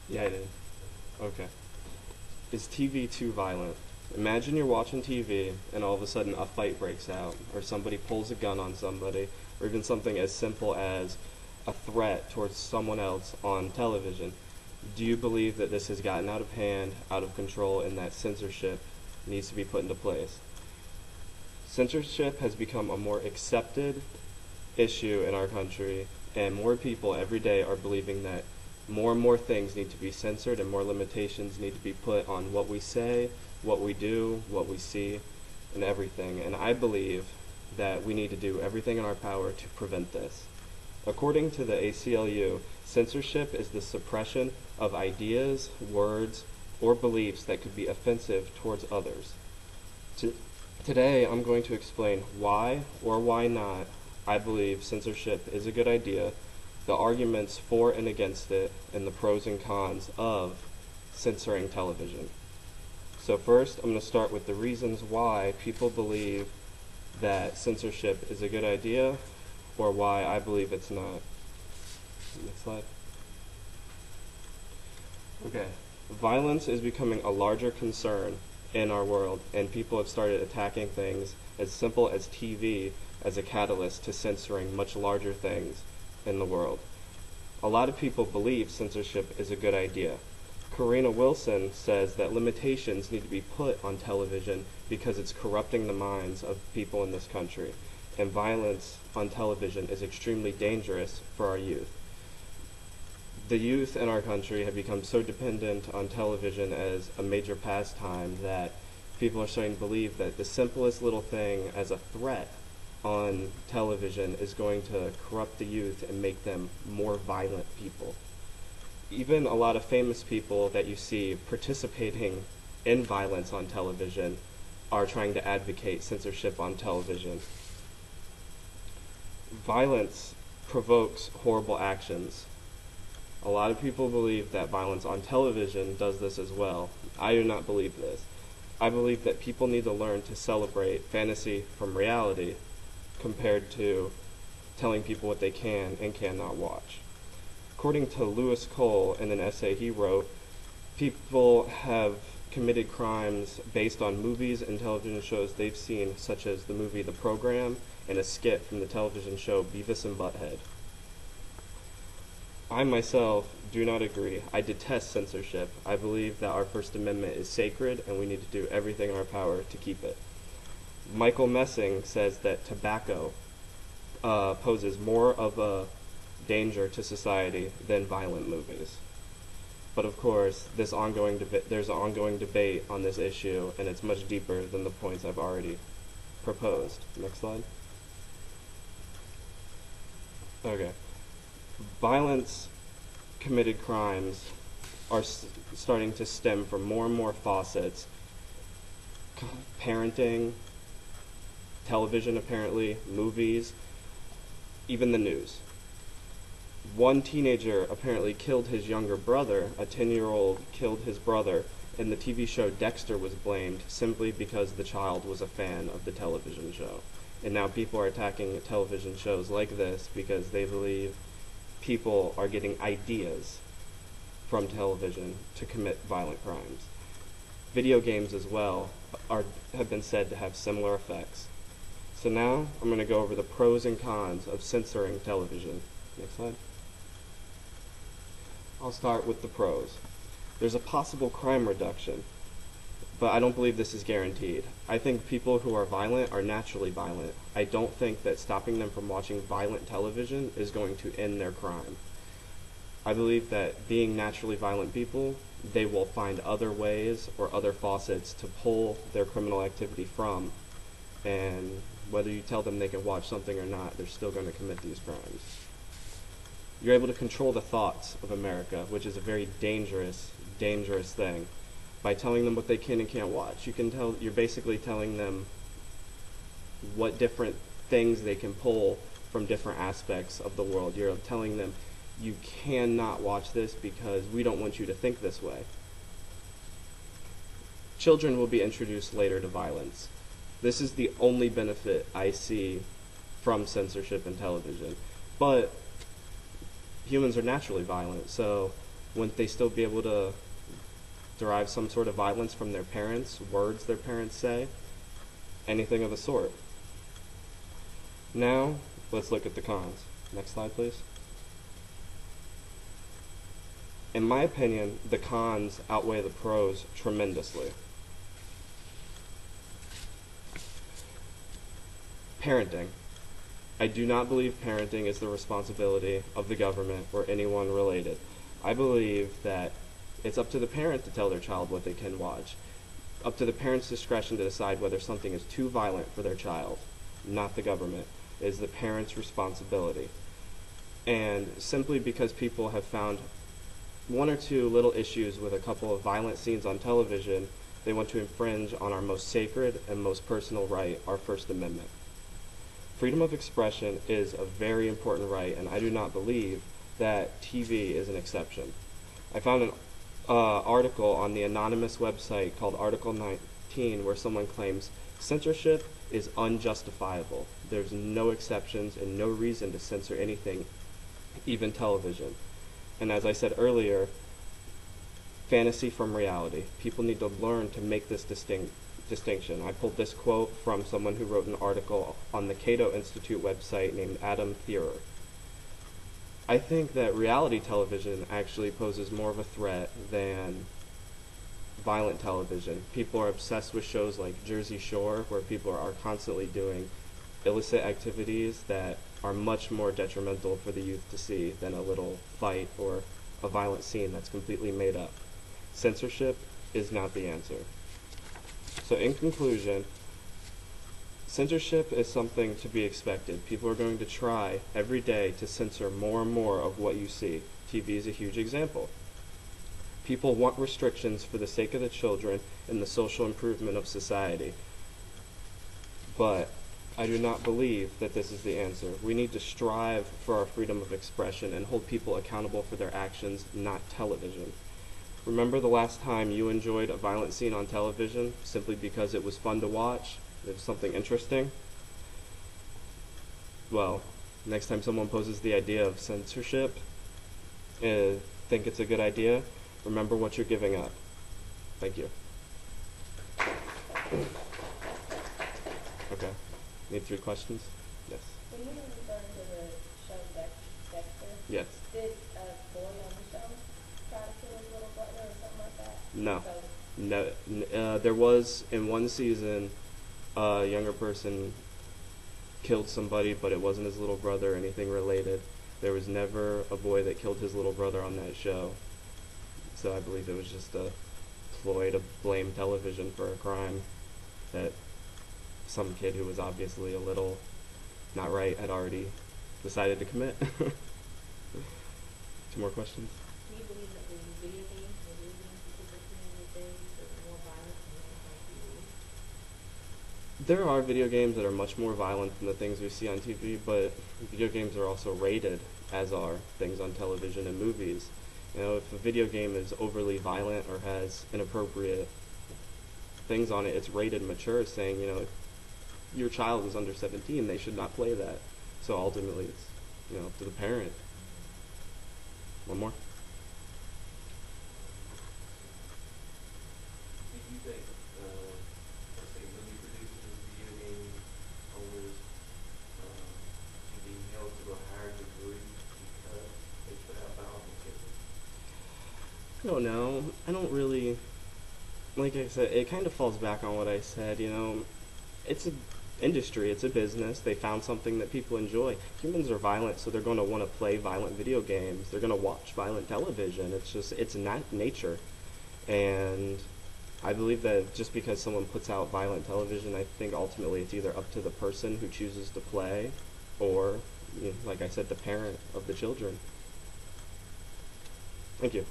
Yeah, I did. Okay. Is TV too violent? Imagine you're watching TV and all of a sudden a fight breaks out, or somebody pulls a gun on somebody, or even something as simple as a threat towards someone else on television. Do you believe that this has gotten out of hand, out of control, and that censorship needs to be put into place? Censorship has become a more accepted issue in our country, and more people every day are believing that more and more things need to be censored and more limitations need to be put on what we say, what we do, what we see, and everything. And I believe that we need to do everything in our power to prevent this. According to the ACLU, censorship is the suppression of ideas, words, or beliefs that could be offensive towards others. Today, I'm going to explain why or why not I believe censorship is a good idea, the arguments for and against it, and the pros and cons of censoring television. So first, I'm going to start with the reasons why people believe that censorship is a good idea, or why I believe it's not. Next slide. Okay. Violence is becoming a larger concern in our world, and people have started attacking things as simple as TV as a catalyst to censoring much larger things in the world. A lot of people believe censorship is a good idea. Karina Wilson says that limitations need to be put on television because it's corrupting the minds of people in this country, and violence on television is extremely dangerous for our youth. The youth in our country have become so dependent on television as a major pastime that people are starting to believe that the simplest little thing as a threat on television is going to corrupt the youth and make them more violent people. Even a lot of famous people that you see participating in violence on television are trying to advocate censorship on television. Violence provokes horrible actions. A lot of people believe that violence on television does this as well. I do not believe this. I believe that people need to learn to celebrate fantasy from reality compared to telling people what they can and cannot watch. According to Lewis Cole, in an essay he wrote, people have committed crimes based on movies and television shows they've seen, such as the movie The Program and a skit from the television show Beavis and Butthead. I myself do not agree. I detest censorship. I believe that our First Amendment is sacred and we need to do everything in our power to keep it. Michael Messing says that tobacco poses more of a danger to society than violent movies. But of course, there's an ongoing debate on this issue, and it's much deeper than the points I've already proposed. Next slide. Okay. Violence committed crimes are starting to stem from more and more faucets. Parenting, television apparently, movies, even the news. One teenager apparently killed his younger brother, a 10-year-old killed his brother, and the TV show Dexter was blamed simply because the child was a fan of the television show. And now people are attacking television shows like this because they believe people are getting ideas from television to commit violent crimes. Video games as well have been said to have similar effects. So now I'm going to go over the pros and cons of censoring television. Next slide. I'll start with the pros. There's a possible crime reduction, but I don't believe this is guaranteed. I think people who are violent are naturally violent. I don't think that stopping them from watching violent television is going to end their crime. I believe that being naturally violent people, they will find other ways or other faucets to pull their criminal activity from, and whether you tell them they can watch something or not, they're still going to commit these crimes. You're able to control the thoughts of America, which is a very dangerous, dangerous thing. By telling them what they can and can't watch, you're basically telling them what different things they can pull from different aspects of the world. You're telling them, you cannot watch this because we don't want you to think this way. Children will be introduced later to violence. This is the only benefit I see from censorship in television. But humans are naturally violent, so Wouldn't they still be able to derive some sort of violence from their parents, words their parents say, anything of the sort? Now, let's look at the cons. Next slide, please. In my opinion, the cons outweigh the pros tremendously. Parenting. I do not believe parenting is the responsibility of the government or anyone related. I believe that it's up to the parent to tell their child what they can watch. Up to the parent's discretion to decide whether something is too violent for their child, not the government. It is the parent's responsibility. And simply because people have found one or two little issues with a couple of violent scenes on television, they want to infringe on our most sacred and most personal right, our First Amendment. Freedom of expression is a very important right, and I do not believe that TV is an exception. I found an article on the anonymous website called Article 19 where someone claims censorship is unjustifiable. There's no exceptions and no reason to censor anything, even television. And as I said earlier, fantasy from reality. People need to learn to make this distinction. I pulled this quote from someone who wrote an article on the Cato Institute website named Adam Thierer. I think that reality television actually poses more of a threat than violent television. People are obsessed with shows like Jersey Shore, where people are constantly doing illicit activities that are much more detrimental for the youth to see than a little fight or a violent scene that's completely made up. Censorship is not the answer. So in conclusion, censorship is something to be expected. People are going to try every day to censor more and more of what you see. TV is a huge example. People want restrictions for the sake of the children and the social improvement of society. But I do not believe that this is the answer. We need to strive for our freedom of expression and hold people accountable for their actions, not television. Remember the last time you enjoyed a violent scene on television simply because it was fun to watch? It was something interesting? Well, next time someone poses the idea of censorship, think it's a good idea, remember what you're giving up. Thank you. Okay. Need 3 questions? Yes. When you were referring to the show Dexter, Yes. did a boy on the show try to kill his little brother or something like that? No. So, No. There was, in one season, a younger person killed somebody, but it wasn't his little brother or anything related. There was never a boy that killed his little brother on that show. So I believe it was just a ploy to blame television for a crime that some kid who was obviously a little not right had already decided to commit. 2 more questions? do you believe that the video games specifically in the days are more violent than TV? There are video games that are much more violent than the things we see on TV, but video games are also rated, as are things on television and movies. You know, if a video game is overly violent or has inappropriate things on it, it's rated mature, saying, you know, if your child is under 17, they should not play that. So ultimately, it's, you know, up to the parent. One more? Do you think, let's say, movie producers and video game owners should be held to a higher degree because they put out violent material? I don't know. I don't really, like I said, it kind of falls back on what I said, you know. It's an industry, it's a business. They found something that people enjoy. Humans are violent, so they're going to want to play violent video games. They're going to watch violent television. It's not nature. And I believe that just because someone puts out violent television, I think ultimately it's either up to the person who chooses to play or, you know, like I said, the parent of the children. Thank you.